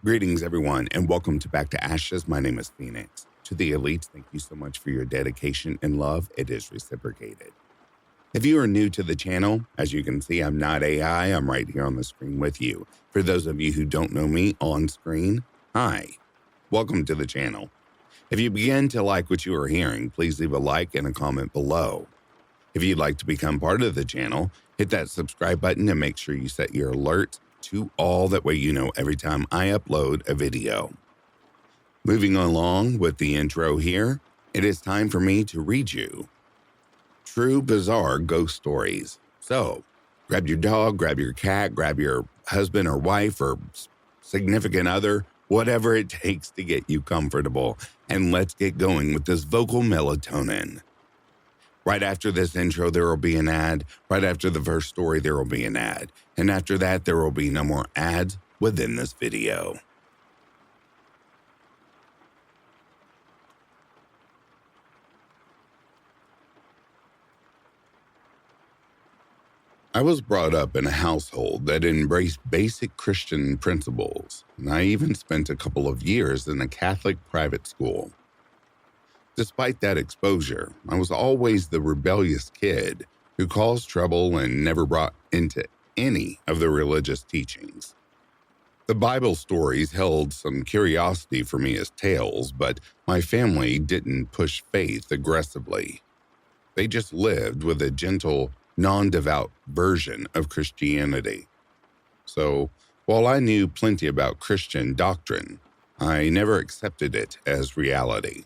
Greetings, everyone, and welcome to Back to Ashes. My name is Phoenix. To the elites, thank you so much for your dedication and love. It is reciprocated. If you are new to the channel, as you can see, I'm not AI. I'm right here on the screen with you. For those of you who don't know me on screen, hi. Welcome to the channel. If you begin to like what you are hearing, please leave a like and a comment below. If you'd like to become part of the channel, hit that subscribe button and make sure you set your alerts to all. That way you know every time I upload a video. Moving along with the intro here, it is time for me to read you true bizarre ghost stories. So grab your dog, grab your cat, grab your husband or wife or significant other, whatever it takes to get you comfortable, and let's get going with this vocal melatonin. Right after this intro, there will be an ad. Right after the first story, there will be an ad. And after that, there will be no more ads within this video. I was brought up in a household that embraced basic Christian principles, and I even spent a couple of years in a Catholic private school. Despite that exposure, I was always the rebellious kid who caused trouble and never brought into any of the religious teachings. The Bible stories held some curiosity for me as tales, but my family didn't push faith aggressively. They just lived with a gentle, non-devout version of Christianity. So, while I knew plenty about Christian doctrine, I never accepted it as reality.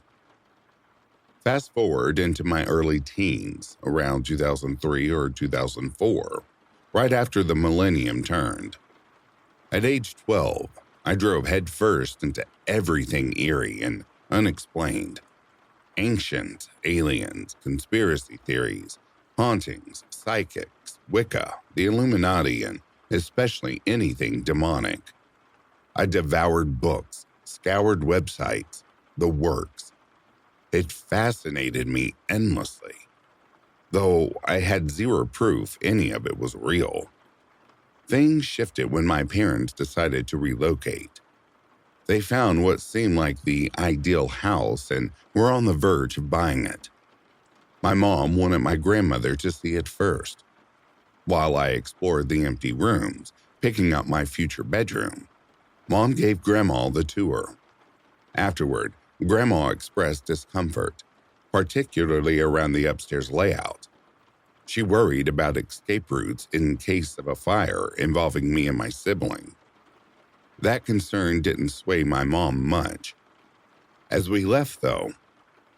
Fast forward into my early teens, around 2003 or 2004, right after the millennium turned. At age 12, I drove headfirst into everything eerie and unexplained. Ancient aliens, conspiracy theories, hauntings, psychics, Wicca, the Illuminati, and especially anything demonic. I devoured books, scoured websites, the works. It fascinated me endlessly, though I had zero proof any of it was real. Things shifted when my parents decided to relocate. They found what seemed like the ideal house and were on the verge of buying it. My mom wanted my grandmother to see it first. While I explored the empty rooms, picking up my future bedroom, Mom gave Grandma the tour. Afterward, Grandma expressed discomfort, particularly around the upstairs layout. She worried about escape routes in case of a fire involving me and my sibling. That concern didn't sway my mom much. As we left, though,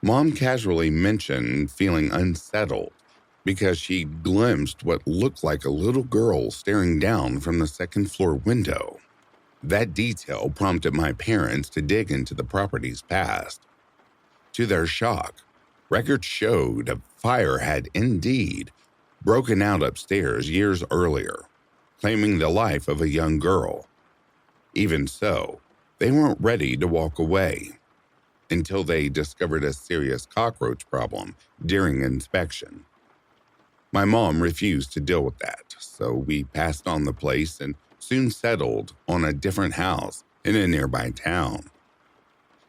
Mom casually mentioned feeling unsettled because she glimpsed what looked like a little girl staring down from the second-floor window. That detail prompted my parents to dig into the property's past. To their shock, records showed a fire had indeed broken out upstairs years earlier, claiming the life of a young girl. Even so, they weren't ready to walk away until they discovered a serious cockroach problem during inspection. My mom refused to deal with that, so we passed on the place and soon settled on a different house in a nearby town.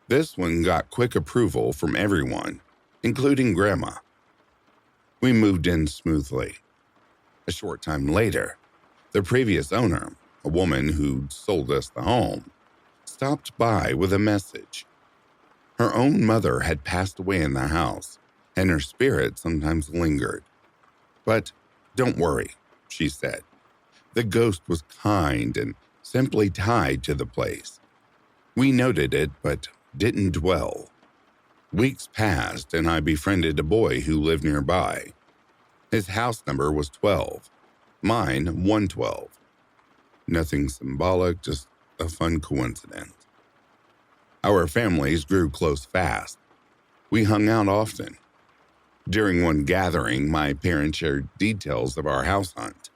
This one got quick approval from everyone, including Grandma. We moved in smoothly. A short time later, the previous owner, a woman who'd sold us the home, stopped by with a message. Her own mother had passed away in the house, and her spirit sometimes lingered. But don't worry, she said. The ghost was kind and simply tied to the place. We noted it, but didn't dwell. Weeks passed, and I befriended a boy who lived nearby. His house number was 12, mine 112. Nothing symbolic, just a fun coincidence. Our families grew close fast. We hung out often. During one gathering, my parents shared details of our house hunt.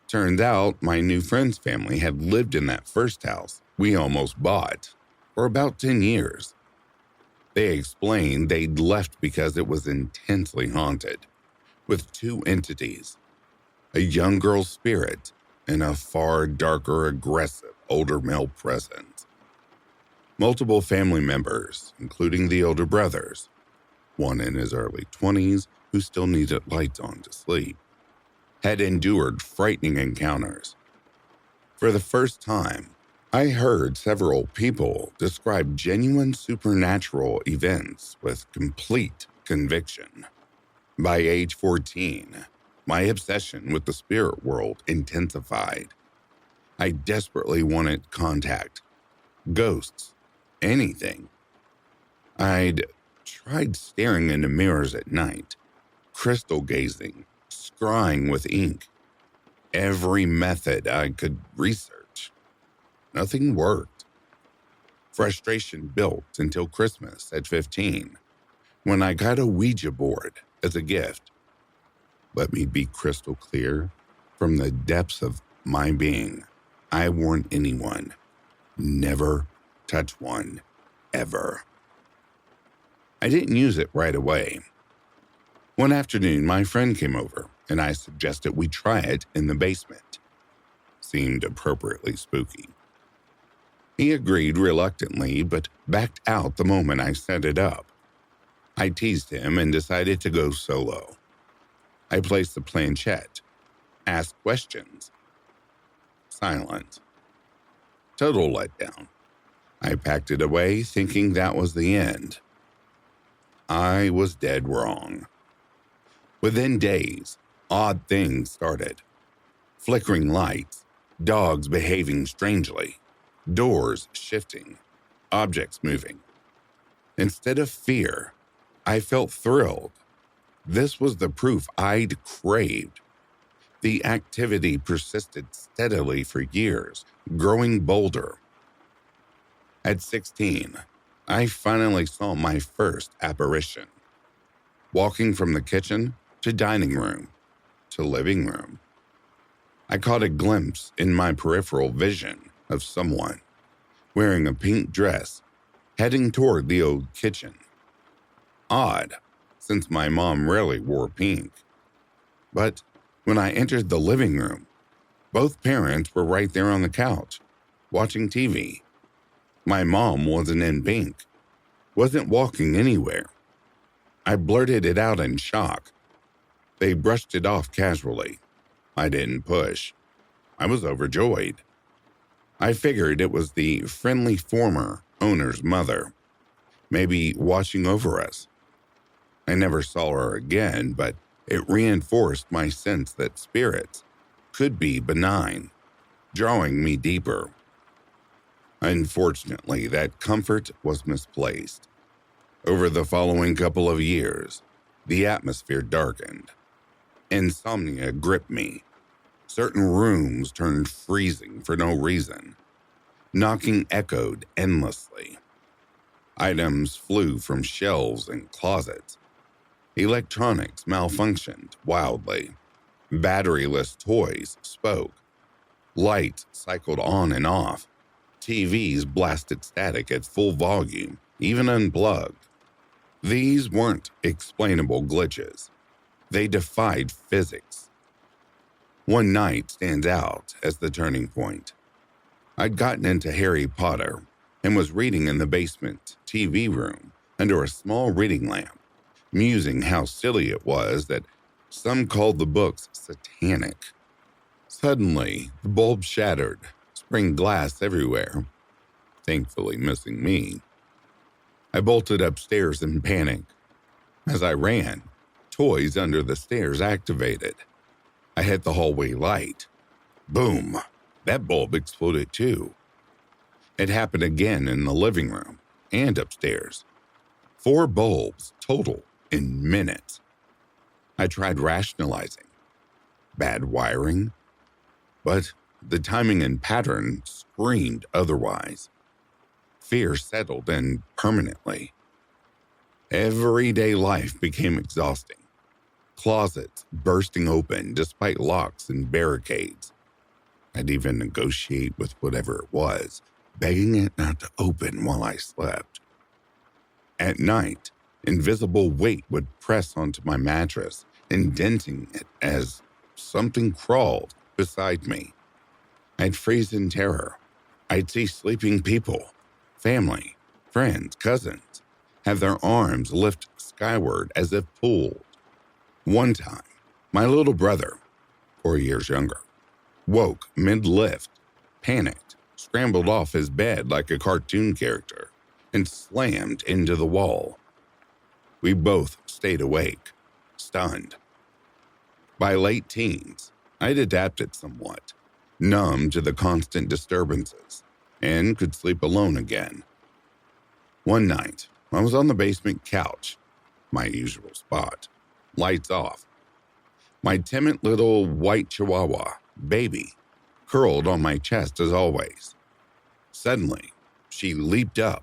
Turned out my new friend's family had lived in that first house we almost bought for about 10 years. They explained they'd left because it was intensely haunted, with two entities, a young girl's spirit and a far darker, aggressive older male presence. Multiple family members, including the older brothers, one in his early 20s who still needed lights on to sleep, had endured frightening encounters. For the first time, I heard several people describe genuine supernatural events with complete conviction. By age 14, my obsession with the spirit world intensified. I desperately wanted contact, ghosts, anything. I'd tried staring into mirrors at night, crystal gazing, scrying with ink, every method I could research. Nothing worked. Frustration built until Christmas at 15, when I got a Ouija board as a gift. Let me be crystal clear, from the depths of my being, I warn anyone, never touch one, ever. I didn't use it right away. One afternoon, my friend came over, and I suggested we try it in the basement. Seemed appropriately spooky. He agreed reluctantly, but backed out the moment I set it up. I teased him and decided to go solo. I placed the planchette, asked questions. Silent. Total letdown. I packed it away, thinking that was the end. I was dead wrong. Within days, odd things started. Flickering lights, dogs behaving strangely, doors shifting, objects moving. Instead of fear, I felt thrilled. This was the proof I'd craved. The activity persisted steadily for years, growing bolder. At 16, I finally saw my first apparition. Walking from the kitchen to dining room to living room, I caught a glimpse in my peripheral vision of someone wearing a pink dress heading toward the old kitchen. Odd, since my mom rarely wore pink. But when I entered the living room, both parents were right there on the couch, watching TV. My mom wasn't in pink, wasn't walking anywhere. I blurted it out in shock. They brushed it off casually. I didn't push. I was overjoyed. I figured it was the friendly former owner's mother, maybe watching over us. I never saw her again, but it reinforced my sense that spirits could be benign, drawing me deeper. Unfortunately, that comfort was misplaced. Over the following couple of years, the atmosphere darkened. Insomnia gripped me. Certain rooms turned freezing for no reason. Knocking echoed endlessly. Items flew from shelves and closets. Electronics malfunctioned wildly. Batteryless toys spoke. Lights cycled on and off. TVs blasted static at full volume, even unplugged. These weren't explainable glitches. They defied physics. One night stands out as the turning point. I'd gotten into Harry Potter and was reading in the basement TV room under a small reading lamp, musing how silly it was that some called the books satanic. Suddenly, the bulb shattered, spring glass everywhere, thankfully missing me. I bolted upstairs in panic. As I ran, toys under the stairs activated. I hit the hallway light. Boom! That bulb exploded too. It happened again in the living room and upstairs. 4 bulbs total in minutes. I tried rationalizing. Bad wiring? But the timing and pattern screamed otherwise. Fear settled in permanently. Everyday life became exhausting. Closets bursting open despite locks and barricades. I'd even negotiate with whatever it was, begging it not to open while I slept. At night, invisible weight would press onto my mattress, indenting it as something crawled beside me. I'd freeze in terror. I'd see sleeping people, Family, friends, cousins have their arms lift skyward as if pulled. One time, my little brother, 4 years younger, woke mid-lift, panicked, scrambled off his bed like a cartoon character, and slammed into the wall. We both stayed awake, stunned. By late teens, I'd adapted somewhat, numb to the constant disturbances, and could sleep alone again. One night, I was on the basement couch, my usual spot, lights off. My timid little white chihuahua, Baby, curled on my chest as always. Suddenly, she leaped up,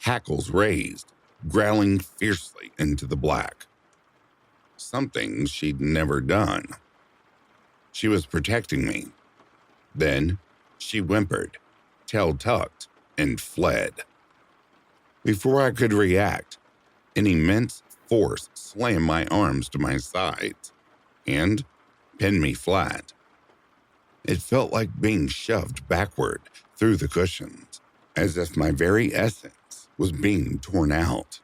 hackles raised, growling fiercely into the black. Something she'd never done. She was protecting me. Then, she whimpered, tail tucked, and fled. Before I could react, an immense force slammed my arms to my sides and pinned me flat. It felt like being shoved backward through the cushions, as if my very essence was being torn out.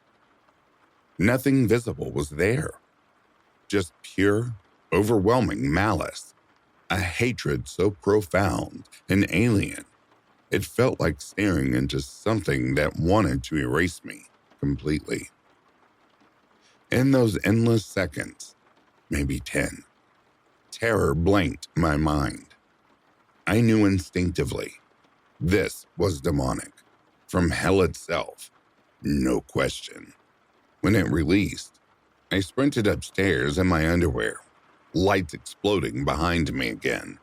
Nothing visible was there, just pure, overwhelming malice, a hatred so profound and alien, it felt like staring into something that wanted to erase me completely. In those endless seconds, maybe 10, terror blanked my mind. I knew instinctively this was demonic, from hell itself, no question. When it released, I sprinted upstairs in my underwear, lights exploding behind me again.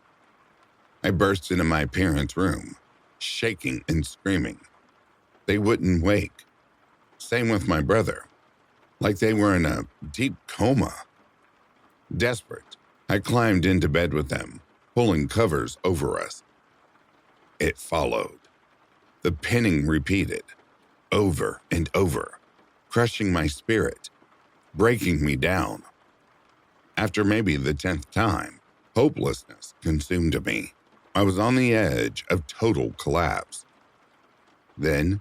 I burst into my parents' room, shaking and screaming. They wouldn't wake. Same with my brother, like they were in a deep coma. Desperate, I climbed into bed with them, pulling covers over us. It followed. The pinning repeated, over and over, crushing my spirit, breaking me down. After maybe the 10th time, hopelessness consumed me. I was on the edge of total collapse. Then,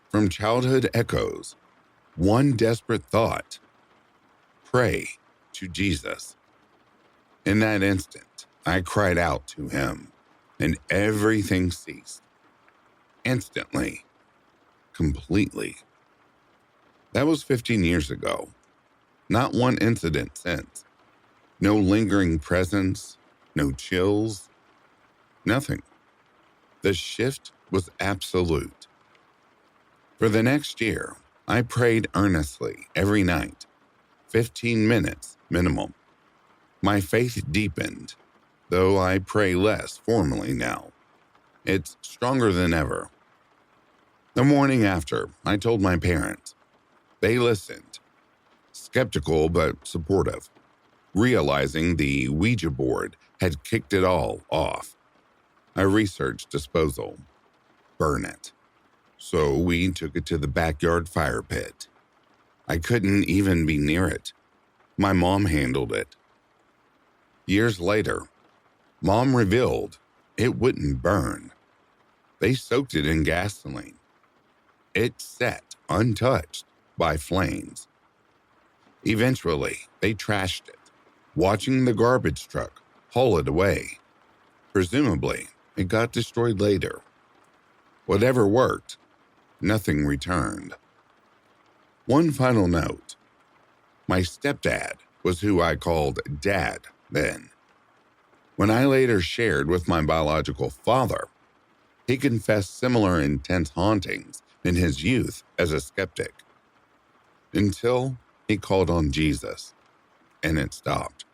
from childhood echoes, one desperate thought: pray to Jesus. In that instant, I cried out to him, and everything ceased. Instantly, completely. That was 15 years ago. Not one incident since. No lingering presence, no chills, nothing. The shift was absolute. For the next year, I prayed earnestly every night, 15 minutes minimum. My faith deepened, though I pray less formally now. It's stronger than ever. The morning after, I told my parents. They listened, skeptical but supportive, realizing the Ouija board had kicked it all off. I researched disposal. Burn it. So we took it to the backyard fire pit. I couldn't even be near it. My mom handled it. Years later, Mom revealed it wouldn't burn. They soaked it in gasoline. It sat untouched by flames. Eventually, they trashed it, watching the garbage truck haul it away. Presumably, it got destroyed later. Whatever worked, nothing returned. One final note. My stepdad was who I called Dad then. When I later shared with my biological father, he confessed similar intense hauntings in his youth as a skeptic. Until he called on Jesus, and it stopped.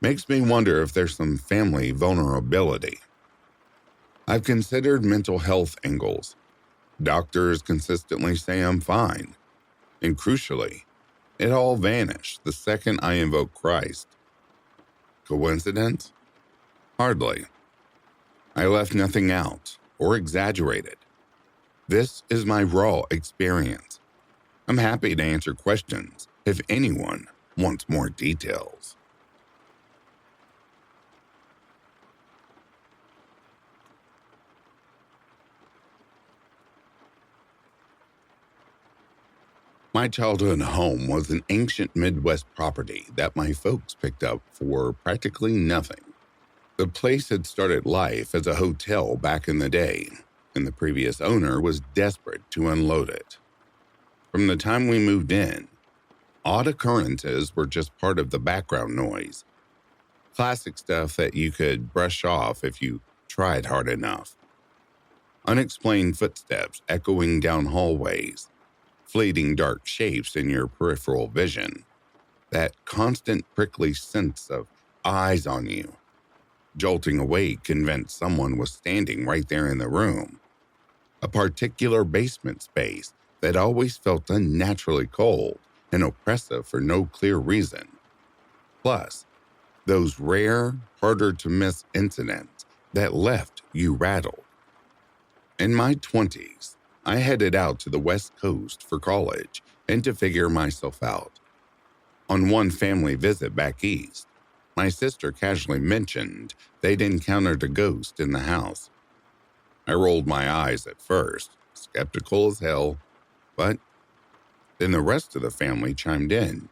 Makes me wonder if there's some family vulnerability. I've considered mental health angles. Doctors consistently say I'm fine. And crucially, it all vanished the second I invoked Christ. Coincidence? Hardly. I left nothing out or exaggerated. This is my raw experience. I'm happy to answer questions if anyone wants more details. My childhood home was an ancient Midwest property that my folks picked up for practically nothing. The place had started life as a hotel back in the day, and the previous owner was desperate to unload it. From the time we moved in, odd occurrences were just part of the background noise. Classic stuff that you could brush off if you tried hard enough. Unexplained footsteps echoing down hallways, fleeting dark shapes in your peripheral vision, that constant prickly sense of eyes on you. Jolting awake convinced someone was standing right there in the room. A particular basement space that always felt unnaturally cold and oppressive for no clear reason. Plus, those rare, harder-to-miss incidents that left you rattled. In my 20s, I headed out to the West Coast for college and to figure myself out. On one family visit back east, my sister casually mentioned they'd encountered a ghost in the house. I rolled my eyes at first, skeptical as hell, but then the rest of the family chimed in,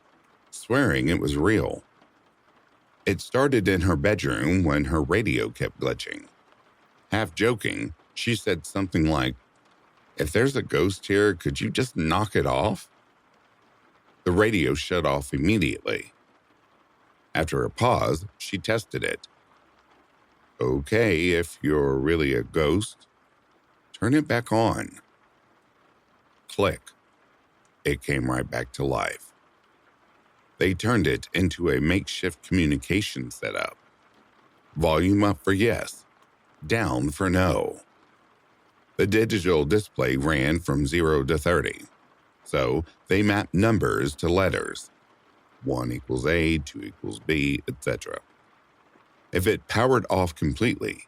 swearing it was real. It started in her bedroom when her radio kept glitching. Half joking, she said something like, "If there's a ghost here, could you just knock it off?" The radio shut off immediately. After a pause, she tested it. "Okay, if you're really a ghost, turn it back on." Click. It came right back to life. They turned it into a makeshift communication setup. Volume up for yes, down for no. The digital display ran from 0 to 30, so they mapped numbers to letters. 1 equals A, 2 equals B, etc. If it powered off completely,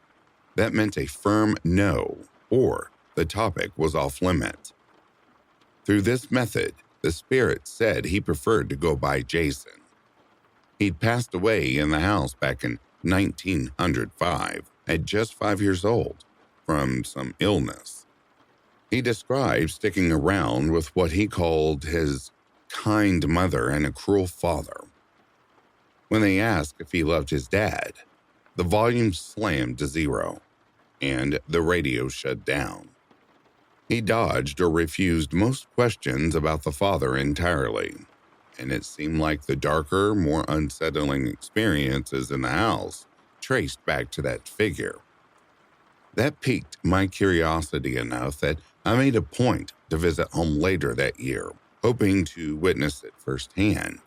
that meant a firm no, or the topic was off limits. Through this method, the spirit said he preferred to go by Jason. He'd passed away in the house back in 1905 at just 5 years old from some illness. He described sticking around with what he called his kind mother and a cruel father. When they asked if he loved his dad, the volume slammed to 0, and the radio shut down. He dodged or refused most questions about the father entirely, and it seemed like the darker, more unsettling experiences in the house traced back to that figure. That piqued my curiosity enough that I made a point to visit home later that year, hoping to witness it firsthand.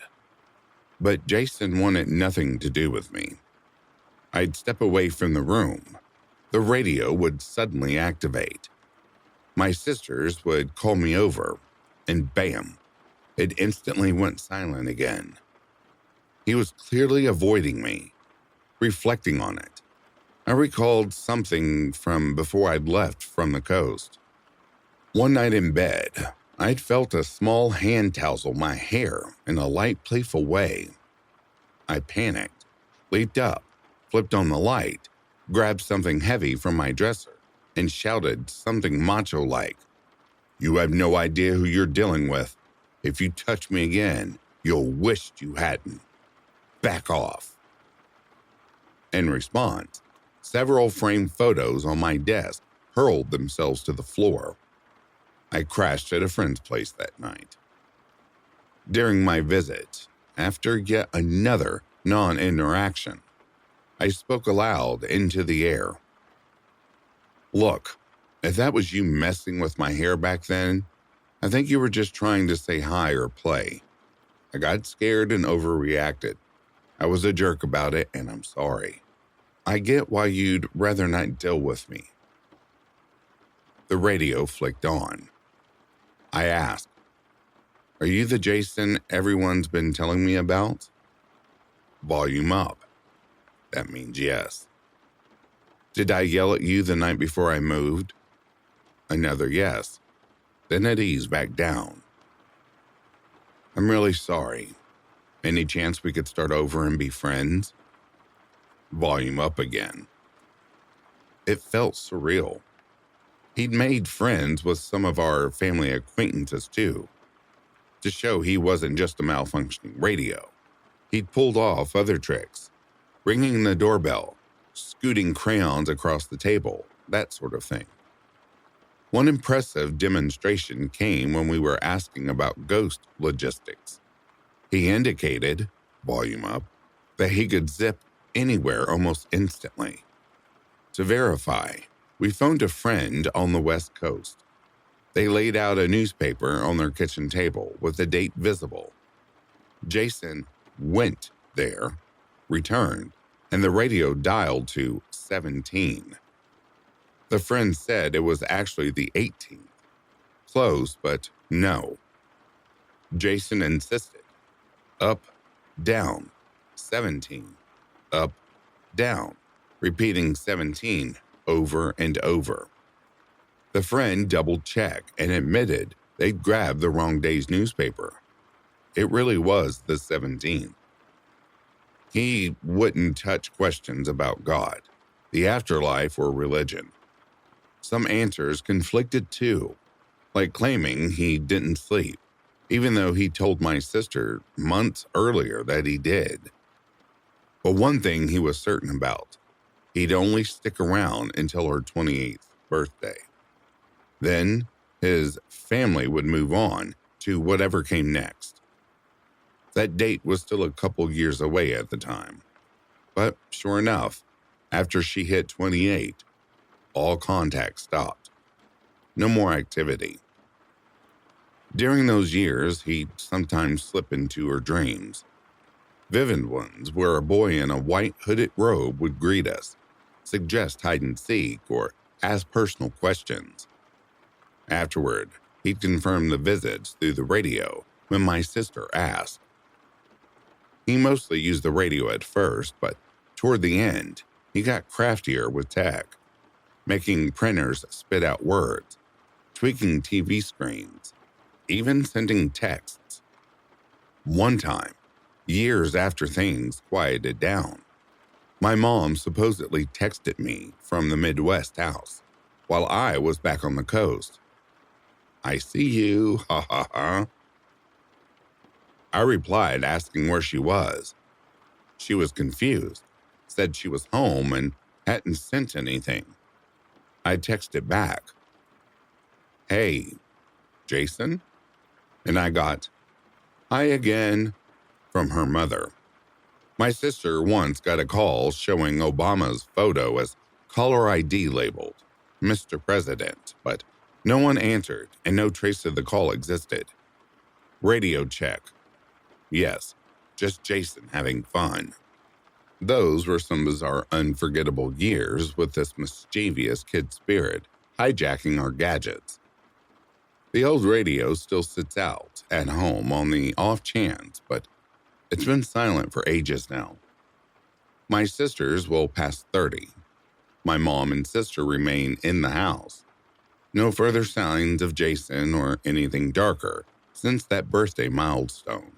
But Jason wanted nothing to do with me. I'd step away from the room. The radio would suddenly activate. My sisters would call me over, and bam, it instantly went silent again. He was clearly avoiding me. Reflecting on it, I recalled something from before I'd left from the coast. One night in bed, I'd felt a small hand tousle my hair in a light, playful way. I panicked, leaped up, flipped on the light, grabbed something heavy from my dresser, and shouted something macho-like, "You have no idea who you're dealing with. If you touch me again, you'll wish you hadn't. Back off." In response, several framed photos on my desk hurled themselves to the floor. I crashed at a friend's place that night. During my visit, after yet another non-interaction, I spoke aloud into the air. "Look, if that was you messing with my hair back then, I think you were just trying to say hi or play. I got scared and overreacted. I was a jerk about it, and I'm sorry. I get why you'd rather not deal with me." The radio flicked on. I asked, "Are you the Jason everyone's been telling me about?" Volume up. That means yes. "Did I yell at you the night before I moved?" Another yes. Then it eased back down. "I'm really sorry. Any chance we could start over and be friends?" Volume up again. It felt surreal. He'd made friends with some of our family acquaintances too. to show he wasn't just a malfunctioning radio. He'd pulled off other tricks, ringing the doorbell, scooting crayons across the table, that sort of thing. One impressive demonstration came when we were asking about ghost logistics. He indicated, volume up, that he could zip anywhere almost instantly. To verify, we phoned a friend on the West Coast. They laid out a newspaper on their kitchen table with the date visible. Jason went there, returned, and the radio dialed to 17. The friend said it was actually the 18th. Close, but no. Jason insisted. Up, down, 17. Up, down, repeating 17 over and over. The friend double-checked and admitted they'd grabbed the wrong day's newspaper. It really was the 17th. He wouldn't touch questions about God, the afterlife, or religion. Some answers conflicted too, like claiming he didn't sleep, even though he told my sister months earlier that he did. But one thing he was certain about, he'd only stick around until her 28th birthday. Then his family would move on to whatever came next. That date was still a couple years away at the time. But sure enough, after she hit 28, all contact stopped. No more activity. During those years, he'd sometimes slip into her dreams. Vivid ones where a boy in a white hooded robe would greet us, suggest hide and seek, or ask personal questions. Afterward, he'd confirm the visits through the radio when my sister asked. He mostly used the radio at first, but toward the end, he got craftier with tech, making printers spit out words, tweaking TV screens, even sending texts. One time, years after things quieted down, my mom supposedly texted me from the Midwest house while I was back on the coast. "I see you, ha ha ha." I replied asking where she was. She was confused, said she was home and hadn't sent anything. I texted back, "Hey, Jason?" And I got, "Hi again," from her mother. My sister once got a call showing Obama's photo as caller ID labeled Mr. President, but no one answered and no trace of the call existed. Radio check. Yes, just Jason having fun. Those were some bizarre, unforgettable years with this mischievous kid spirit hijacking our gadgets. The old radio still sits out at home on the off chance, but it's been silent for ages now. My sisters will pass 30. My mom and sister remain in the house. No further signs of Jason or anything darker since that birthday milestone.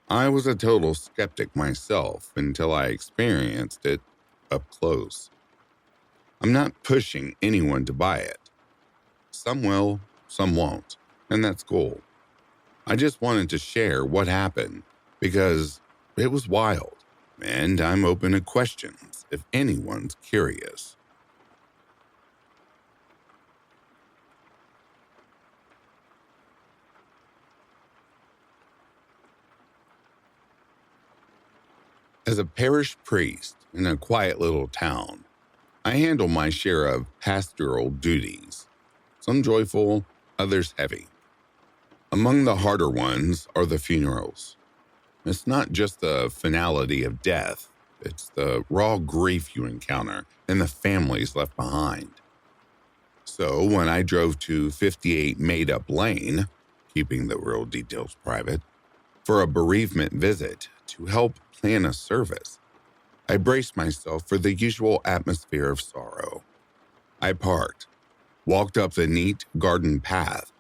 I was a total skeptic myself until I experienced it up close. I'm not pushing anyone to buy it. Some will, some won't, and that's cool. I just wanted to share what happened because it was wild, and I'm open to questions if anyone's curious. As a parish priest in a quiet little town, I handle my share of pastoral duties, some joyful, others heavy. Among the harder ones are the funerals. It's not just the finality of death, it's the raw grief you encounter and the families left behind. So when I drove to 58 Made Up Lane, keeping the real details private, for a bereavement visit to help plan a service, I braced myself for the usual atmosphere of sorrow. I parked, walked up the neat garden path,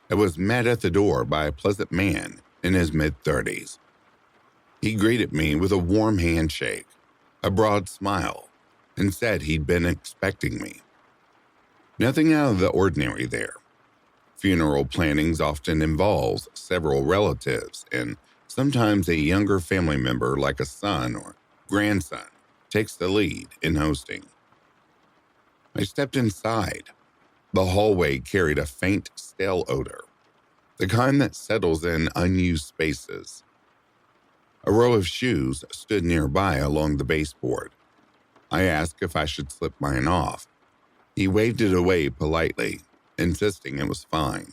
and was met at the door by a pleasant man in his mid-30s. He greeted me with a warm handshake, a broad smile, and said he'd been expecting me. Nothing out of the ordinary there. Funeral plannings often involves several relatives, and sometimes a younger family member like a son or grandson takes the lead in hosting. I stepped inside. The hallway carried a faint, stale odor, the kind that settles in unused spaces. A row of shoes stood nearby along the baseboard. I asked if I should slip mine off. He waved it away politely, insisting it was fine.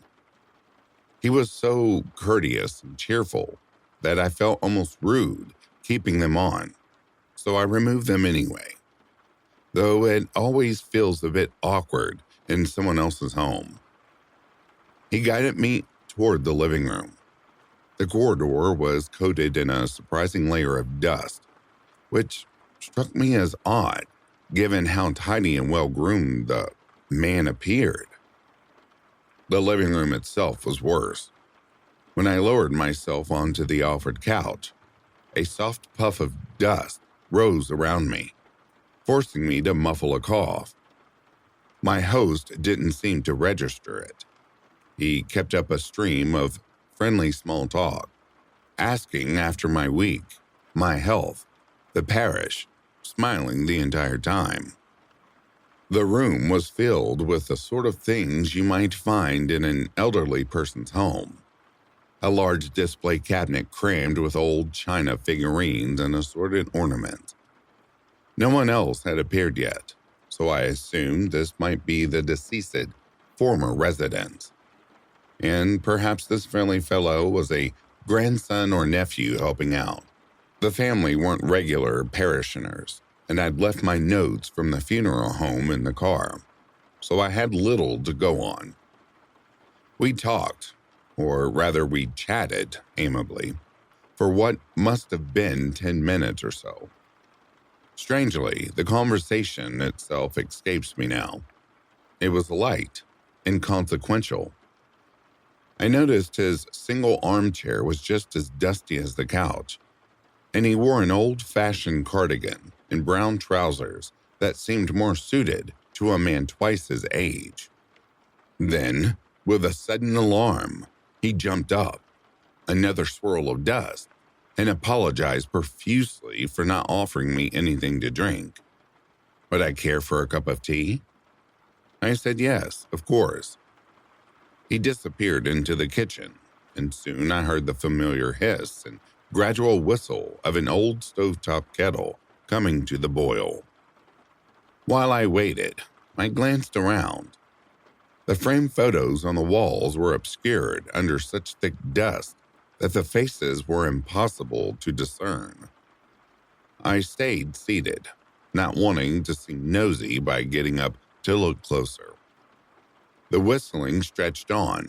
He was so courteous and cheerful that I felt almost rude keeping them on, so I removed them anyway, though it always feels a bit awkward in someone else's home. He guided me toward the living room. The corridor was coated in a surprising layer of dust, which struck me as odd given how tidy and well-groomed the man appeared. The living room itself was worse. When I lowered myself onto the offered couch, a soft puff of dust rose around me, forcing me to muffle a cough. My host didn't seem to register it. He kept up a stream of friendly small talk, asking after my week, my health, the parish, smiling the entire time. The room was filled with the sort of things you might find in an elderly person's home. A large display cabinet crammed with old china figurines and assorted ornaments. No one else had appeared yet, so I assumed this might be the deceased former residence. And perhaps this friendly fellow was a grandson or nephew helping out. The family weren't regular parishioners, and I'd left my notes from the funeral home in the car, so I had little to go on. We talked, or rather we chatted amiably, for what must have been 10 minutes or so. Strangely, the conversation itself escapes me now. It was light, inconsequential. I noticed his single armchair was just as dusty as the couch, and he wore an old-fashioned cardigan and brown trousers that seemed more suited to a man twice his age. Then, with a sudden alarm, he jumped up, another swirl of dust, and apologized profusely for not offering me anything to drink. Would I care for a cup of tea? I said yes, of course. He disappeared into the kitchen, and soon I heard the familiar hiss and gradual whistle of an old stovetop kettle coming to the boil. While I waited, I glanced around. The framed photos on the walls were obscured under such thick dust that the faces were impossible to discern. I stayed seated, not wanting to seem nosy by getting up to look closer. The whistling stretched on,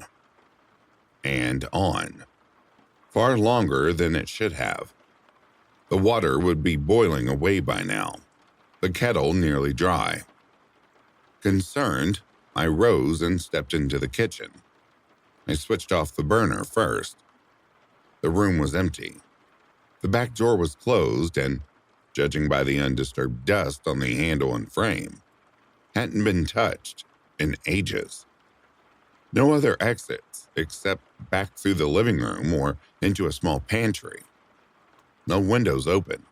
and on, far longer than it should have. The water would be boiling away by now, the kettle nearly dry. Concerned, I rose and stepped into the kitchen. I switched off the burner first. The room was empty. The back door was closed and, judging by the undisturbed dust on the handle and frame, hadn't been touched in ages. No other exits except back through the living room or into a small pantry. No windows open.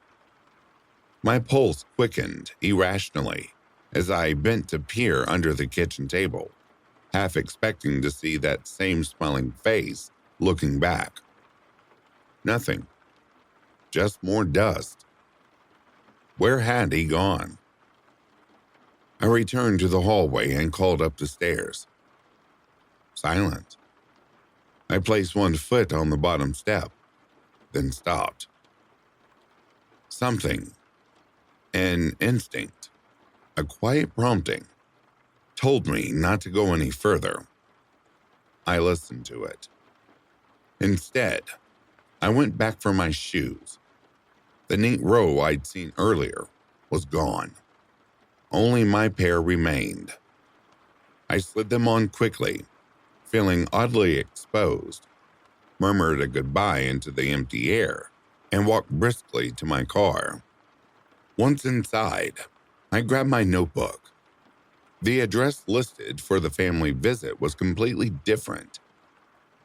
My pulse quickened irrationally as I bent to peer under the kitchen table, half expecting to see that same smiling face looking back. Nothing. Just more dust. Where had he gone? I returned to the hallway and called up the stairs. Silent. I placed one foot on the bottom step, then stopped. Something, an instinct, a quiet prompting, told me not to go any further. I listened to it. Instead, I went back for my shoes. The neat row I'd seen earlier was gone. Only my pair remained. I slid them on quickly, feeling oddly exposed, murmured a goodbye into the empty air, and walked briskly to my car. Once inside, I grabbed my notebook. The address listed for the family visit was completely different,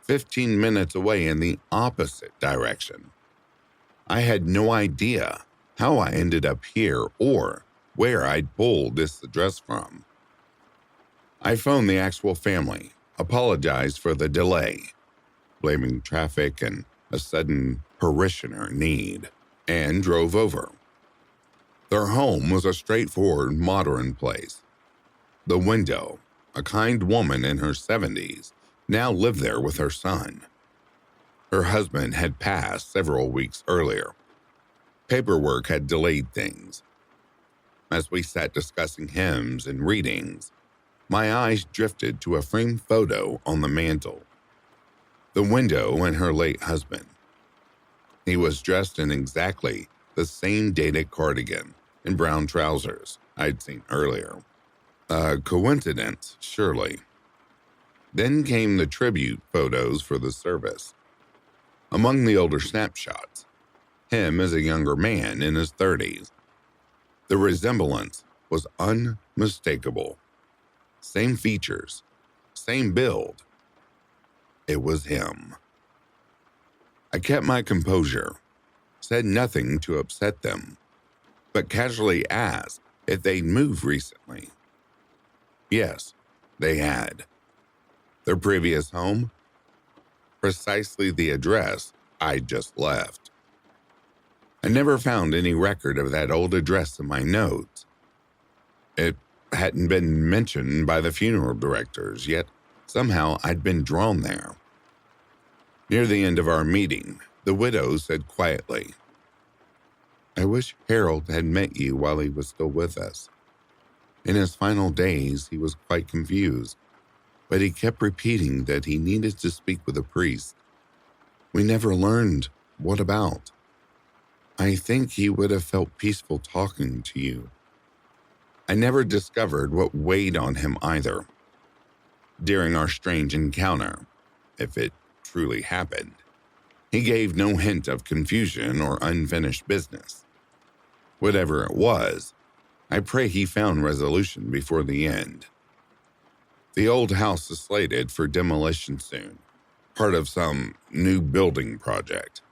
15 minutes away in the opposite direction. I had no idea how I ended up here or where I'd pulled this address from. I phoned the actual family, apologized for the delay, blaming traffic and a sudden parishioner need, and drove over. Their home was a straightforward modern place. The window, a kind woman in her 70s, now lived there with her son. Her husband had passed several weeks earlier. Paperwork had delayed things. As we sat discussing hymns and readings, my eyes drifted to a framed photo on the mantel. The window and her late husband. He was dressed in exactly the same dated cardigan and brown trousers I'd seen earlier. A coincidence, surely. Then came the tribute photos for the service. Among the older snapshots, him as a younger man in his 30s. The resemblance was unmistakable. Same features, same build. It was him. I kept my composure, said nothing to upset them, but casually asked if they'd moved recently. Yes, they had. Their previous home? Precisely the address I'd just left. I never found any record of that old address in my notes. It hadn't been mentioned by the funeral directors, yet somehow I'd been drawn there. Near the end of our meeting, the widow said quietly, "I wish Harold had met you while he was still with us. In his final days, he was quite confused, but he kept repeating that he needed to speak with a priest. We never learned what about. I think he would have felt peaceful talking to you. I never discovered what weighed on him either. During our strange encounter, if it truly happened, he gave no hint of confusion or unfinished business. Whatever it was, I pray he found resolution before the end. The old house is slated for demolition soon, part of some new building project.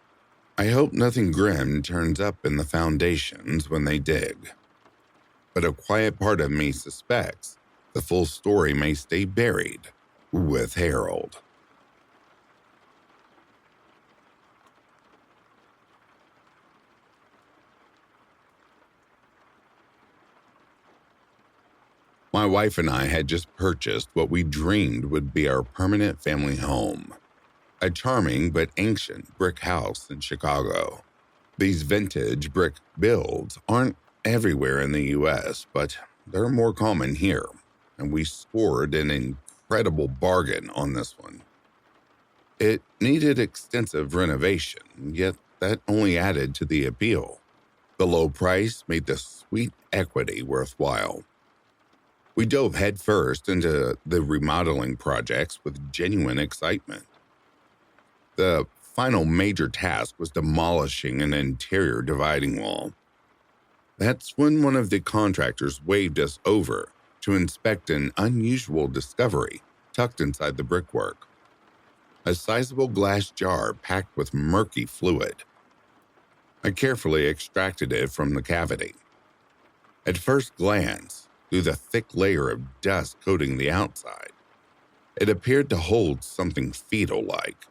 I hope nothing grim turns up in the foundations when they dig. But a quiet part of me suspects the full story may stay buried with Harold." My wife and I had just purchased what we dreamed would be our permanent family home, a charming but ancient brick house in Chicago. These vintage brick builds aren't everywhere in the U.S., but they're more common here, and we scored an incredible bargain on this one. It needed extensive renovation, yet that only added to the appeal. The low price made the sweet equity worthwhile. We dove headfirst into the remodeling projects with genuine excitement. The final major task was demolishing an interior dividing wall. That's when one of the contractors waved us over to inspect an unusual discovery tucked inside the brickwork. A sizable glass jar packed with murky fluid. I carefully extracted it from the cavity. At first glance, through the thick layer of dust coating the outside, it appeared to hold something fetal-like,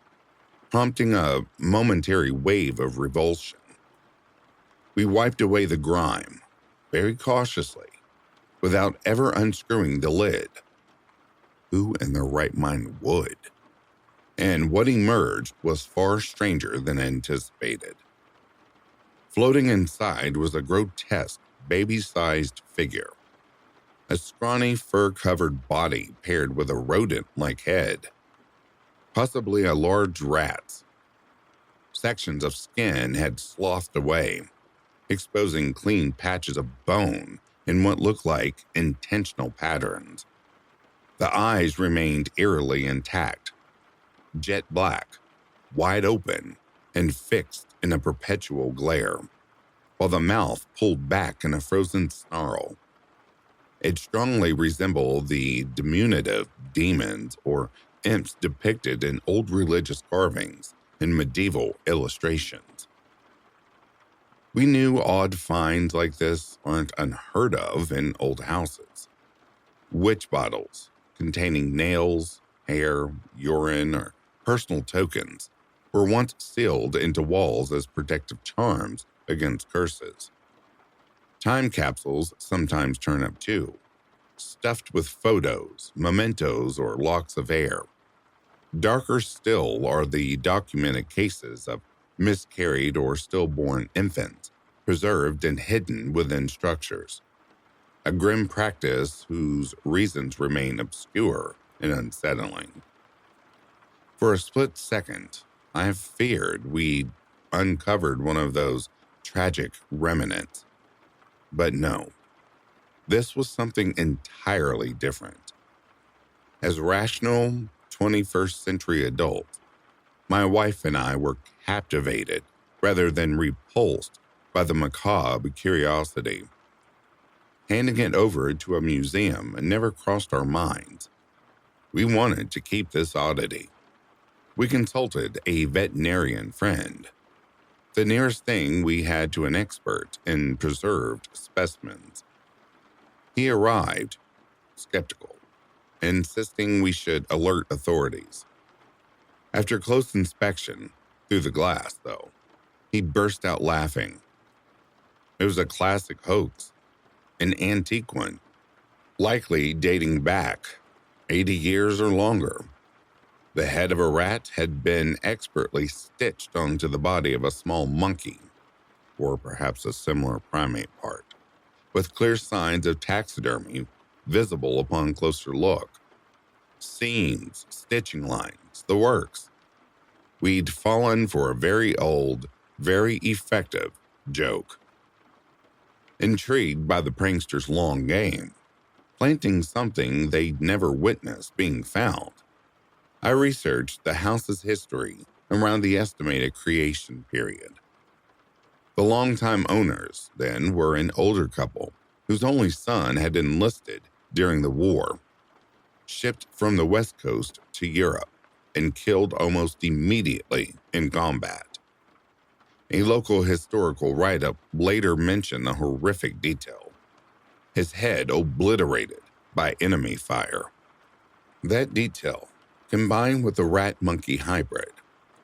prompting a momentary wave of revulsion. We wiped away the grime, very cautiously, without ever unscrewing the lid. Who in their right mind would? And what emerged was far stranger than anticipated. Floating inside was a grotesque, baby-sized figure. A scrawny, fur-covered body paired with a rodent-like head. Possibly a large rat's. Sections of skin had slothed away, exposing clean patches of bone in what looked like intentional patterns. The eyes remained eerily intact, jet black, wide open, and fixed in a perpetual glare, while the mouth pulled back in a frozen snarl. It strongly resembled the diminutive demons or imps depicted in old religious carvings and medieval illustrations. We knew odd finds like this aren't unheard of in old houses. Witch bottles containing nails, hair, urine, or personal tokens were once sealed into walls as protective charms against curses. Time capsules sometimes turn up too, stuffed with photos, mementos, or locks of hair. Darker still are the documented cases of miscarried or stillborn infants preserved and hidden within structures, a grim practice whose reasons remain obscure and unsettling. For a split second, I feared we'd uncovered one of those tragic remnants. But no, this was something entirely different. As rational 21st century adults, my wife and I were captivated rather than repulsed by the macabre curiosity. Handing it over to a museum never crossed our minds. We wanted to keep this oddity. We consulted a veterinarian friend, the nearest thing we had to an expert in preserved specimens. He arrived, skeptical, insisting we should alert authorities. After close inspection, through the glass, though, he burst out laughing. It was a classic hoax, an antique one, likely dating back 80 years or longer. The head of a rat had been expertly stitched onto the body of a small monkey, or perhaps a similar primate part, with clear signs of taxidermy visible upon closer look. Seams, stitching lines, the works. We'd fallen for a very old, very effective joke. Intrigued by the prankster's long game, planting something they'd never witnessed being found, I researched the house's history around the estimated creation period. The longtime owners, then, were an older couple whose only son had enlisted during the war, shipped from the West Coast to Europe, and killed almost immediately in combat. A local historical write-up later mentioned the horrific detail: his head obliterated by enemy fire. That detail, combined with the rat-monkey hybrid,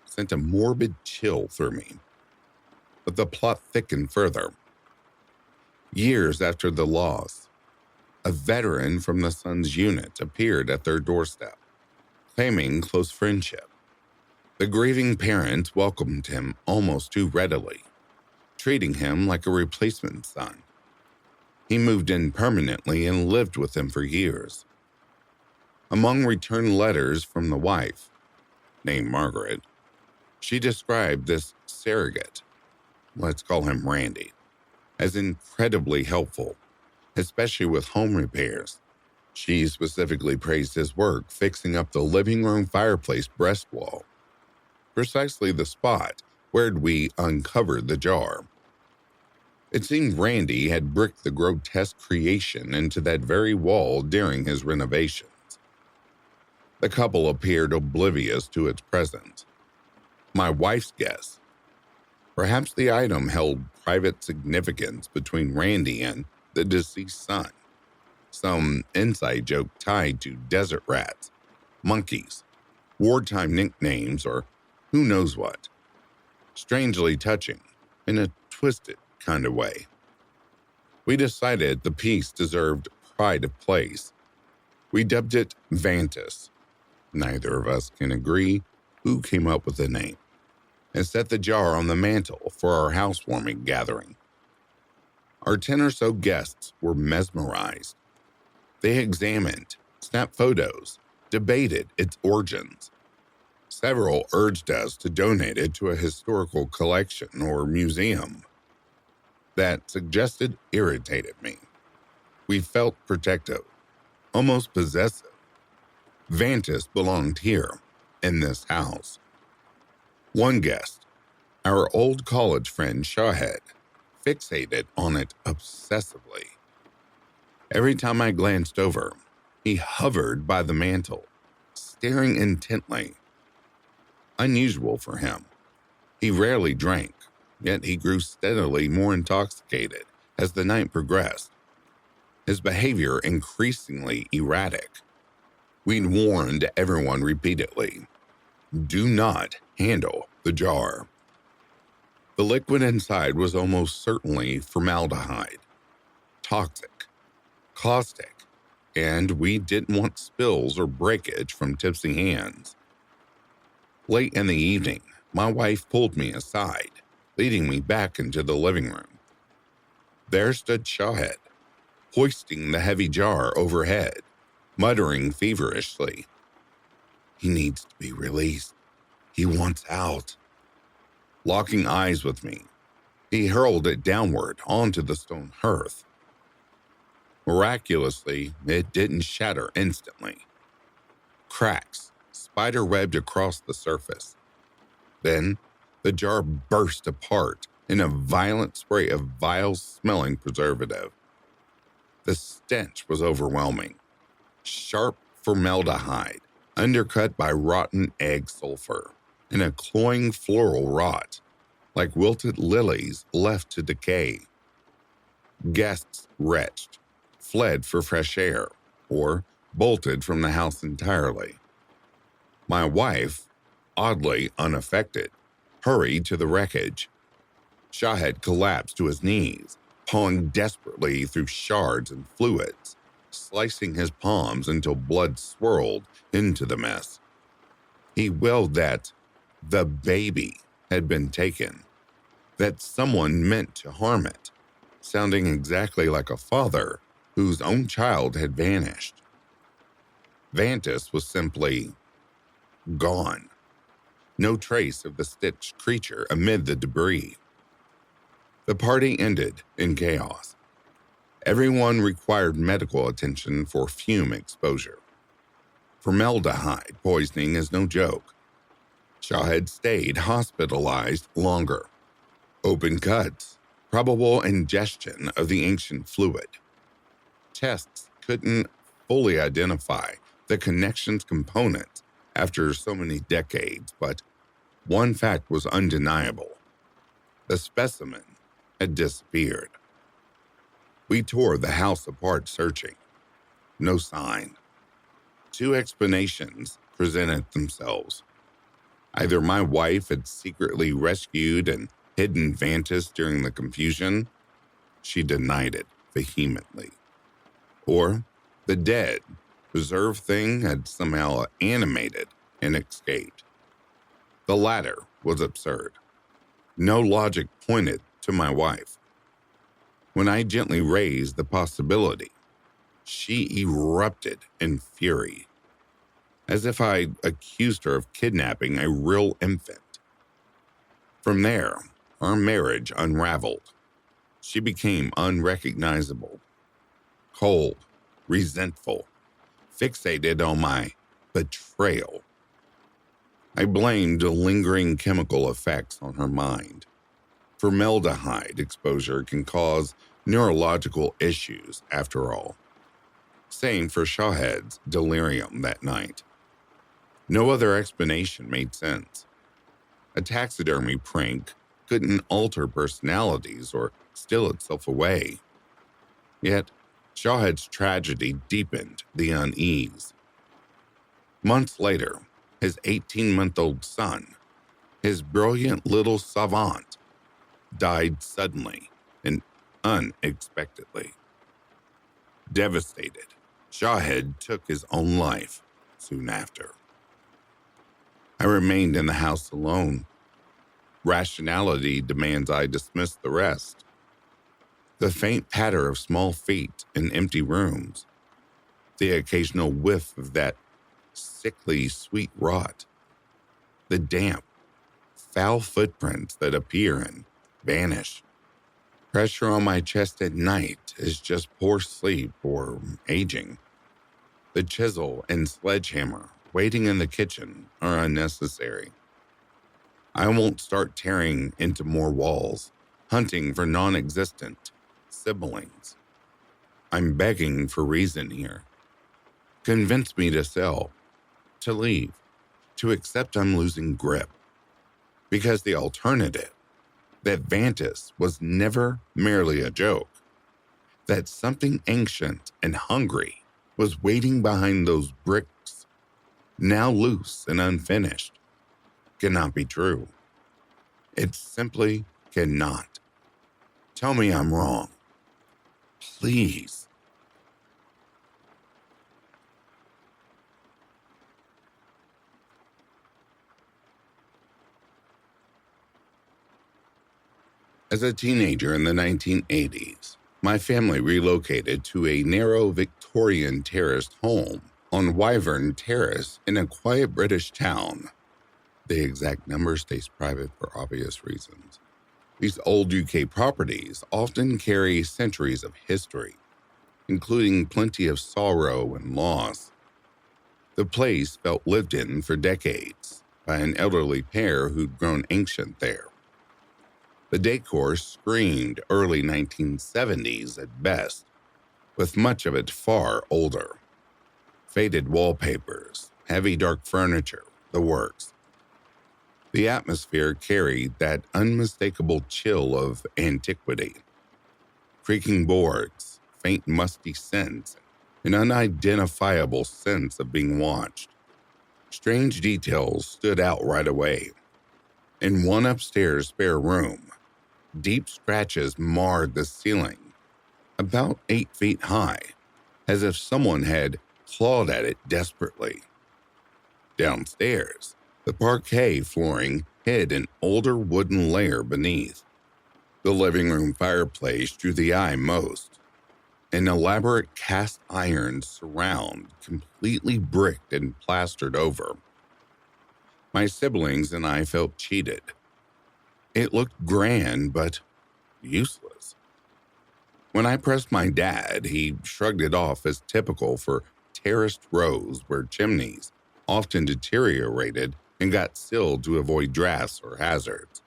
sent a morbid chill through me. But the plot thickened further. Years after the loss, a veteran from the son's unit appeared at their doorstep, claiming close friendship. The grieving parent welcomed him almost too readily, treating him like a replacement son. He moved in permanently and lived with them for years. Among returned letters from the wife, named Margaret, she described this surrogate, let's call him Randy, as incredibly helpful, especially with home repairs. She specifically praised his work fixing up the living room fireplace breast wall, precisely the spot where we uncovered the jar. It seemed Randy had bricked the grotesque creation into that very wall during his renovations. The couple appeared oblivious to its presence. My wife's guess: perhaps the item held private significance between Randy and the deceased son. Some inside joke tied to desert rats, monkeys, wartime nicknames, or who knows what. Strangely touching, in a twisted kind of way. We decided the piece deserved pride of place. We dubbed it Vantis. Neither of us can agree who came up with the name, and set the jar on the mantel for our housewarming gathering. Our 10 or so guests were mesmerized. They examined, snapped photos, debated its origins. Several urged us to donate it to a historical collection or museum. That suggested irritated me. We felt protective, almost possessive. Vantis belonged here, in this house. One guest, our old college friend Shawhead, fixated on it obsessively. Every time I glanced over, he hovered by the mantel, staring intently. Unusual for him. He rarely drank, yet he grew steadily more intoxicated as the night progressed, his behavior increasingly erratic. We'd warned everyone repeatedly, do not handle the jar. The liquid inside was almost certainly formaldehyde, toxic, caustic, and we didn't want spills or breakage from tipsy hands. Late in the evening, my wife pulled me aside, leading me back into the living room. There stood Shawhead, hoisting the heavy jar overhead, muttering feverishly, "He needs to be released. He wants out." Locking eyes with me, he hurled it downward onto the stone hearth. Miraculously, it didn't shatter instantly. Cracks spider-webbed across the surface. Then, the jar burst apart in a violent spray of vile-smelling preservative. The stench was overwhelming. Sharp formaldehyde, undercut by rotten egg sulfur, and a cloying floral rot, like wilted lilies left to decay. Guests retched, fled for fresh air, or bolted from the house entirely. My wife, oddly unaffected, hurried to the wreckage. Shahid collapsed to his knees, pawing desperately through shards and fluids, slicing his palms until blood swirled into the mess. He wailed that the baby had been taken, that someone meant to harm it, sounding exactly like a father whose own child had vanished. Vantis was simply gone. No trace of the stitched creature amid the debris. The party ended in chaos. Everyone required medical attention for fume exposure. Formaldehyde poisoning is no joke. Shahid stayed hospitalized longer. Open cuts, probable ingestion of the ancient fluid. Tests couldn't fully identify the connection's components after so many decades, but one fact was undeniable. The specimen had disappeared. We tore the house apart searching. No sign. Two explanations presented themselves. Either my wife had secretly rescued and hidden Vantis during the confusion. She denied it vehemently. Or the dead, preserved thing had somehow animated and escaped. The latter was absurd. No logic pointed to my wife. When I gently raised the possibility, she erupted in fury, as if I'd accused her of kidnapping a real infant. From there, our marriage unraveled. She became unrecognizable, cold, resentful, fixated on my betrayal. I blamed the lingering chemical effects on her mind. Formaldehyde exposure can cause neurological issues, after all. Same for Shahed's delirium that night. No other explanation made sense. A taxidermy prank couldn't alter personalities or steal itself away. Yet, Shahed's tragedy deepened the unease. Months later, his 18-month-old son, his brilliant little savant, died suddenly and unexpectedly. Devastated, Shahed took his own life soon after. I remained in the house alone. Rationality demands I dismiss the rest. The faint patter of small feet in empty rooms, the occasional whiff of that sickly sweet rot, the damp, foul footprints that appear and vanish. Pressure on my chest at night is just poor sleep or aging. The chisel and sledgehammer waiting in the kitchen are unnecessary. I won't start tearing into more walls, hunting for non-existent siblings. I'm begging for reason here. Convince me to sell, to leave, to accept I'm losing grip. Because the alternative, that Vantis was never merely a joke, that something ancient and hungry was waiting behind those bricks, now loose and unfinished, cannot be true. It simply cannot. Tell me I'm wrong. Please. As a teenager in the 1980s, my family relocated to a narrow Victorian terraced home on Wyvern Terrace in a quiet British town. The exact number stays private for obvious reasons. These old UK properties often carry centuries of history, including plenty of sorrow and loss. The place felt lived in for decades by an elderly pair who'd grown ancient there. The decor screamed early 1970s at best, with much of it far older. Faded wallpapers, heavy dark furniture, the works. The atmosphere carried that unmistakable chill of antiquity. Creaking boards, faint musty scents, an unidentifiable sense of being watched. Strange details stood out right away. In one upstairs spare room, deep scratches marred the ceiling, about 8 feet high, as if someone had clawed at it desperately. Downstairs, the parquet flooring hid an older wooden layer beneath. The living room fireplace drew the eye most. An elaborate cast iron surround completely bricked and plastered over. My siblings and I felt cheated. It looked grand, but useless. When I pressed my dad, he shrugged it off as typical for terraced rows where chimneys often deteriorated and got sealed to avoid drafts or hazards.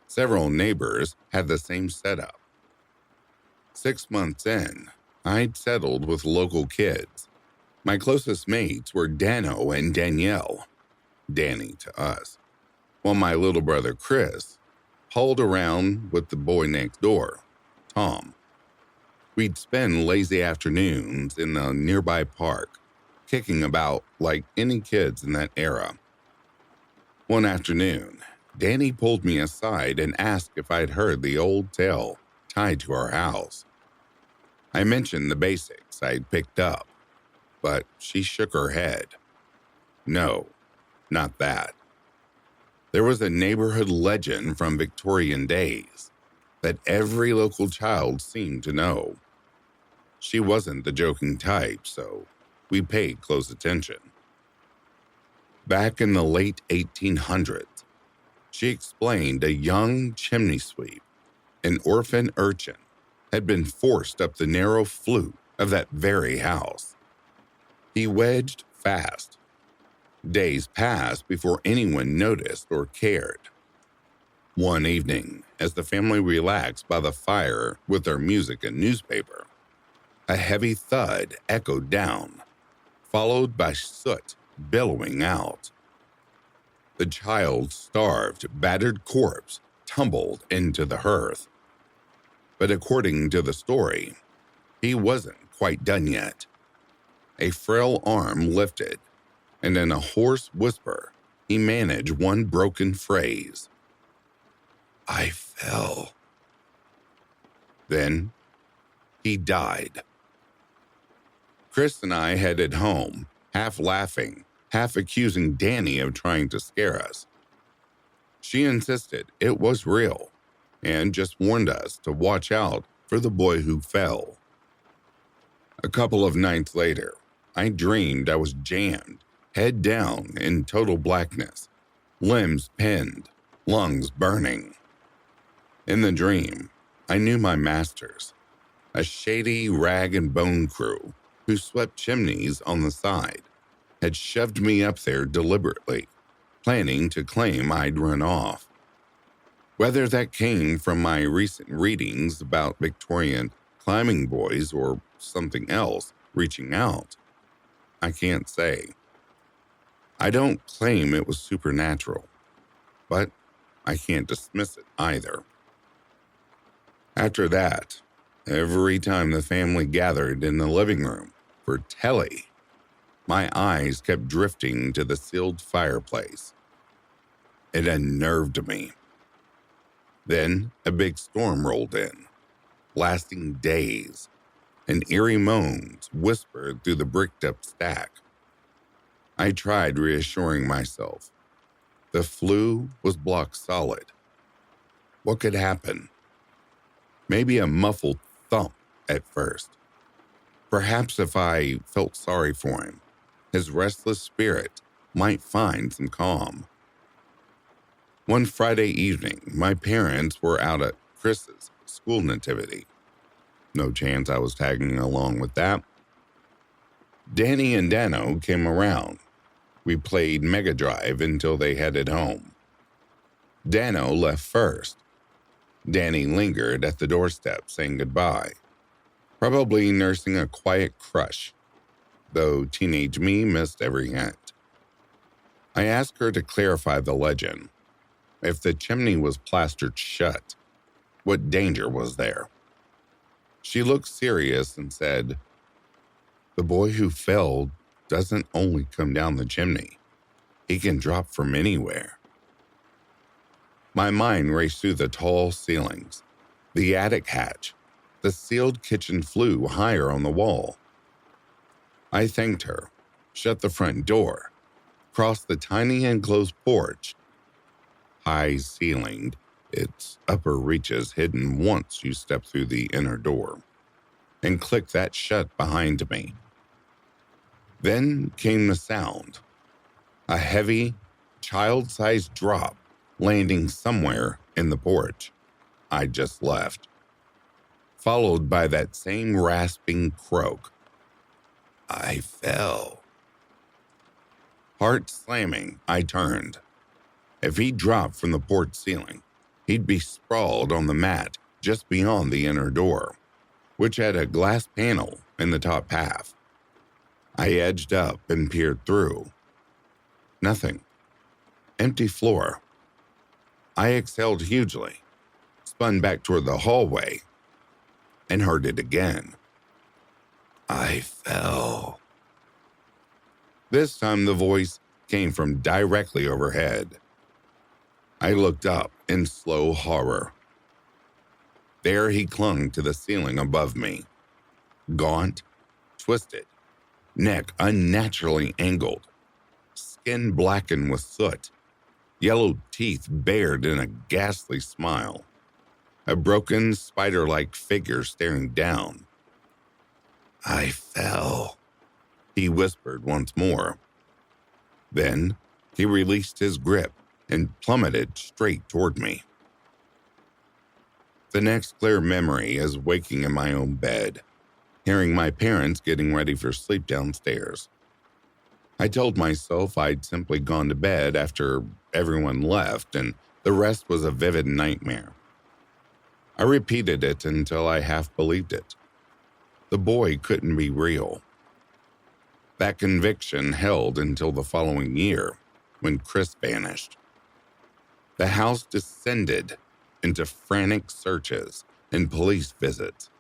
Several neighbors had the same setup. 6 months in, I'd settled with local kids. My closest mates were Dano and Danielle, Danny to us, while my little brother Chris pulled around with the boy next door, Tom. We'd spend lazy afternoons in the nearby park, kicking about like any kids in that era. One afternoon, Danny pulled me aside and asked if I'd heard the old tale tied to our house. I mentioned the basics I'd picked up, but she shook her head. No, not that. There was a neighborhood legend from Victorian days that every local child seemed to know. She wasn't the joking type, so we paid close attention. Back in the late 1800s, she explained a young chimney sweep, an orphan urchin, had been forced up the narrow flue of that very house. He wedged fast. Days passed before anyone noticed or cared. One evening, as the family relaxed by the fire with their music and newspaper, a heavy thud echoed down, followed by soot billowing out. The child's starved, battered corpse tumbled into the hearth. But according to the story, he wasn't quite done yet. A frail arm lifted, and in a hoarse whisper, he managed one broken phrase. I fell. Then he died. Chris and I headed home, half laughing, half accusing Danny of trying to scare us. She insisted it was real and just warned us to watch out for the boy who fell. A couple of nights later, I dreamed I was jammed, head down in total blackness, limbs pinned, lungs burning. In the dream, I knew my masters, a shady rag and bone crew who swept chimneys on the side, had shoved me up there deliberately, planning to claim I'd run off. Whether that came from my recent readings about Victorian climbing boys or something else reaching out. I can't say. I don't claim it was supernatural, but I can't dismiss it either. After that, every time the family gathered in the living room for telly, my eyes kept drifting to the sealed fireplace. It unnerved me. Then a big storm rolled in, lasting days, and eerie moans whispered through the bricked-up stack. I tried reassuring myself. The flue was block solid. What could happen? Maybe a muffled thump at first. Perhaps if I felt sorry for him, his restless spirit might find some calm. One Friday evening, my parents were out at Chris's school nativity. No chance I was tagging along with that. Danny and Dano came around. We played Mega Drive until they headed home. Dano left first. Danny lingered at the doorstep saying goodbye, probably nursing a quiet crush, though teenage me missed every hint. I asked her to clarify the legend. If the chimney was plastered shut, what danger was there? She looked serious and said, "The boy who fell doesn't only come down the chimney. He can drop from anywhere." My mind raced through the tall ceilings, the attic hatch, the sealed kitchen flue higher on the wall. I thanked her, shut the front door, crossed the tiny enclosed porch, high-ceilinged, its upper reaches hidden once you step through the inner door, and clicked that shut behind me. Then came the sound, a heavy, child-sized drop landing somewhere in the porch I just left, followed by that same rasping croak. I fell. Heart slamming, I turned. If he dropped from the porch ceiling, he'd be sprawled on the mat just beyond the inner door, which had a glass panel in the top half. I edged up and peered through. Nothing. Empty floor. I exhaled hugely, spun back toward the hallway, and heard it again. I fell. This time the voice came from directly overhead. I looked up in slow horror. There he clung to the ceiling above me, gaunt, twisted, neck unnaturally angled, skin blackened with soot, yellow teeth bared in a ghastly smile, a broken spider-like figure staring down. I fell, he whispered once more. Then he released his grip and plummeted straight toward me. The next clear memory is waking in my own bed, hearing my parents getting ready for sleep downstairs. I told myself I'd simply gone to bed after everyone left, and the rest was a vivid nightmare. I repeated it until I half believed it. The boy couldn't be real. That conviction held until the following year, when Chris vanished. The house descended into frantic searches and police visits.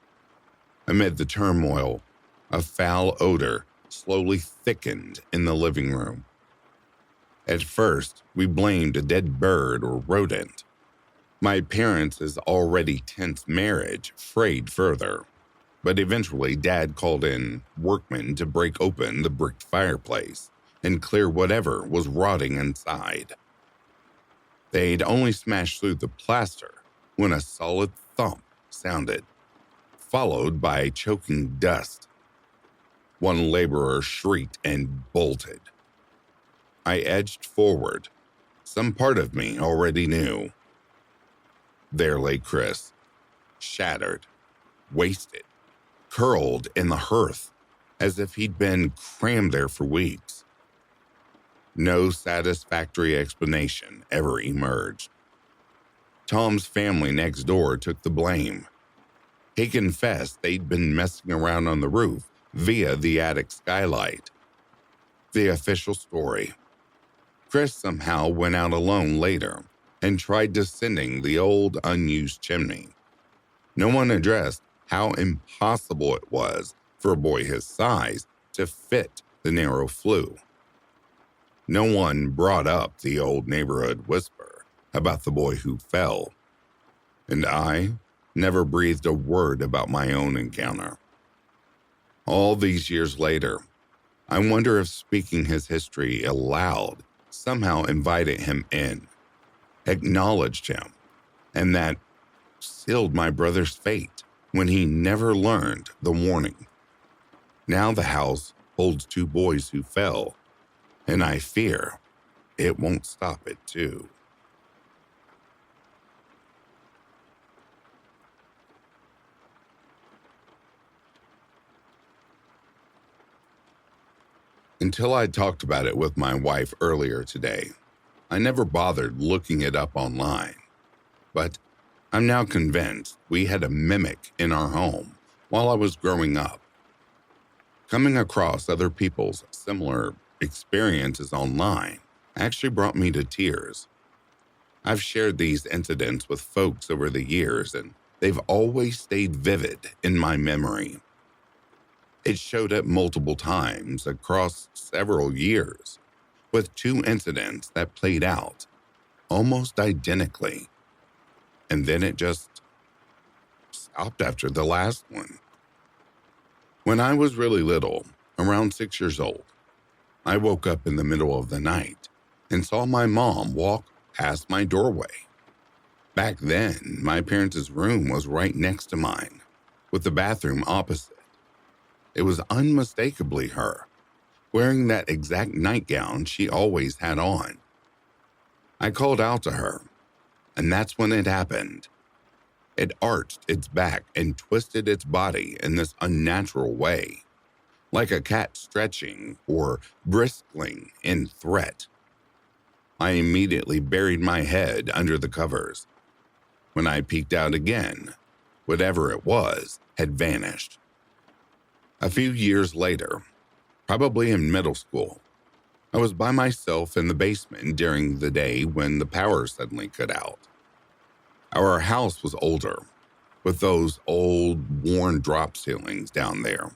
Amid the turmoil, a foul odor slowly thickened in the living room. At first, we blamed a dead bird or rodent. My parents' already tense marriage frayed further, but eventually Dad called in workmen to break open the brick fireplace and clear whatever was rotting inside. They'd only smashed through the plaster when a solid thump sounded, followed by choking dust. One laborer shrieked and bolted. I edged forward. Some part of me already knew. There lay Chris, shattered, wasted, curled in the hearth as if he'd been crammed there for weeks. No satisfactory explanation ever emerged. Tom's family next door took the blame. He confessed they'd been messing around on the roof via the attic skylight. The official story: Chris somehow went out alone later and tried descending the old unused chimney. No one addressed how impossible it was for a boy his size to fit the narrow flue. No one brought up the old neighborhood whisper about the boy who fell, and I never breathed a word about my own encounter. All these years later, I wonder if speaking his history aloud somehow invited him in, acknowledged him, and that sealed my brother's fate when he never learned the warning. Now the house holds two boys who fell, and I fear it won't stop it too. Until I talked about it with my wife earlier today, I never bothered looking it up online. But I'm now convinced we had a mimic in our home while I was growing up. Coming across other people's similar experiences online actually brought me to tears. I've shared these incidents with folks over the years, and they've always stayed vivid in my memory. It showed up multiple times across several years, with two incidents that played out almost identically. And then it just stopped after the last one. When I was really little, around 6 years old, I woke up in the middle of the night and saw my mom walk past my doorway. Back then, my parents' room was right next to mine, with the bathroom opposite. It was unmistakably her, wearing that exact nightgown she always had on. I called out to her, and that's when it happened. It arched its back and twisted its body in this unnatural way, like a cat stretching or bristling in threat. I immediately buried my head under the covers. When I peeked out again, whatever it was had vanished. A few years later, probably in middle school, I was by myself in the basement during the day when the power suddenly cut out. Our house was older, with those old, worn drop ceilings down there,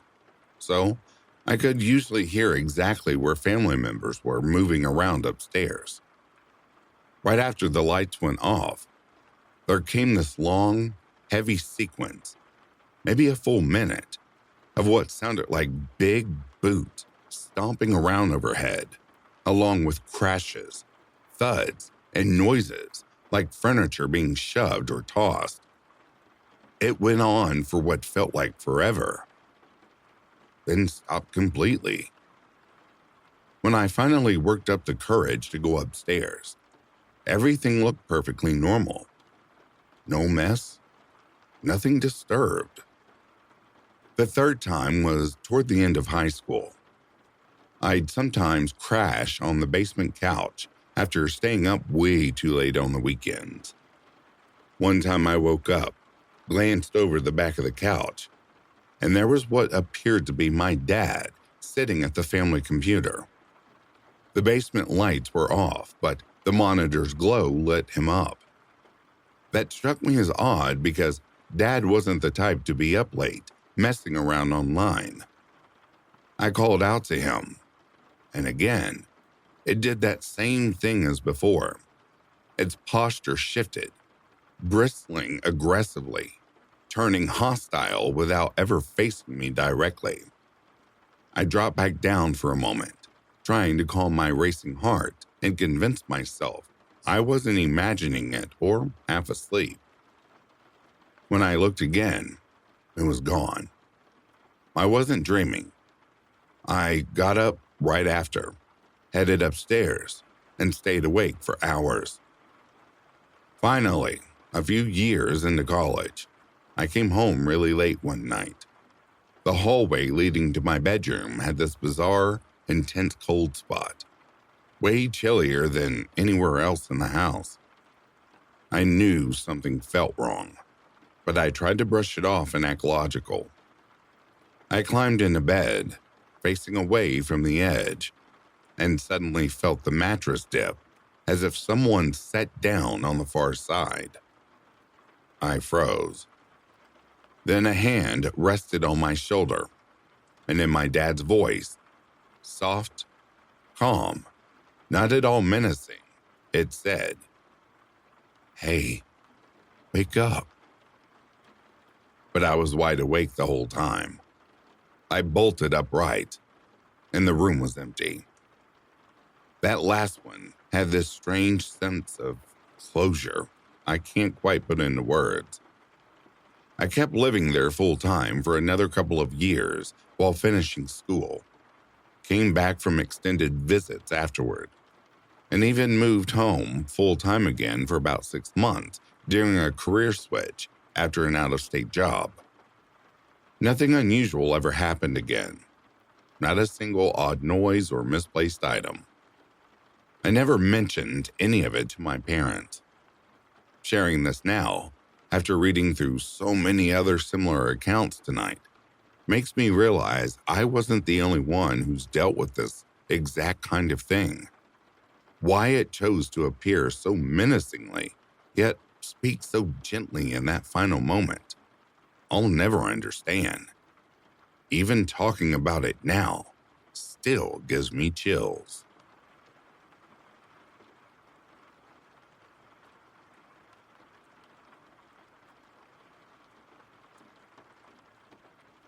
so I could usually hear exactly where family members were moving around upstairs. Right after the lights went off, there came this long, heavy sequence, maybe a full minute, of what sounded like big boots stomping around overhead, along with crashes, thuds, and noises like furniture being shoved or tossed. It went on for what felt like forever, then stopped completely. When I finally worked up the courage to go upstairs, everything looked perfectly normal. No mess, nothing disturbed. The third time was toward the end of high school. I'd sometimes crash on the basement couch after staying up way too late on the weekends. One time I woke up, glanced over the back of the couch, and there was what appeared to be my dad sitting at the family computer. The basement lights were off, but the monitor's glow lit him up. That struck me as odd because Dad wasn't the type to be up late, messing around online. I called out to him, and again, it did that same thing as before. Its posture shifted, bristling aggressively, turning hostile without ever facing me directly. I dropped back down for a moment, trying to calm my racing heart and convince myself I wasn't imagining it or half asleep. When I looked again, it was gone. I wasn't dreaming. I got up right after, headed upstairs, and stayed awake for hours. Finally, a few years into college, I came home really late one night. The hallway leading to my bedroom had this bizarre, intense cold spot, way chillier than anywhere else in the house. I knew something felt wrong. but I tried to brush it off and act logical. I climbed into bed, facing away from the edge, and suddenly felt the mattress dip, as if someone sat down on the far side. I froze. Then a hand rested on my shoulder, and in my dad's voice, soft, calm, not at all menacing, it said, "Hey, wake up." But I was wide awake the whole time. I bolted upright, and the room was empty. That last one had this strange sense of closure I can't quite put into words. I kept living there full time for another couple of years while finishing school, came back from extended visits afterward, and even moved home full time again for about 6 months during a career switch after an out-of-state job. Nothing unusual ever happened again. Not a single odd noise or misplaced item. I never mentioned any of it to my parents. Sharing this now, after reading through so many other similar accounts tonight, makes me realize I wasn't the only one who's dealt with this exact kind of thing. Why it chose to appear so menacingly, yet speak so gently in that final moment, I'll never understand. Even talking about it now still gives me chills.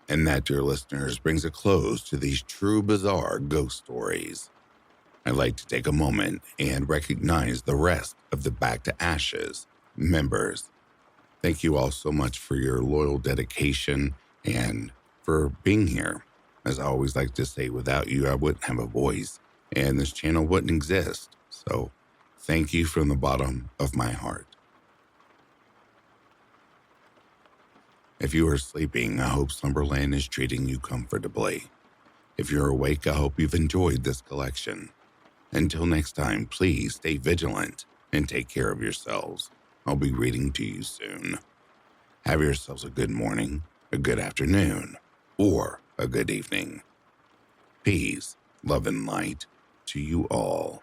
And that, dear listeners, brings a close to these true bizarre ghost stories. I'd like to take a moment and recognize the rest of the Back to Ashes members. Thank you all so much for your loyal dedication and for being here. As I always like to say, without you, I wouldn't have a voice and this channel wouldn't exist. So thank you from the bottom of my heart. If you are sleeping, I hope Slumberland is treating you comfortably. If you're awake, I hope you've enjoyed this collection. Until next time, please stay vigilant and take care of yourselves. I'll be reading to you soon. Have yourselves a good morning, a good afternoon, or a good evening. Peace, love, and light to you all.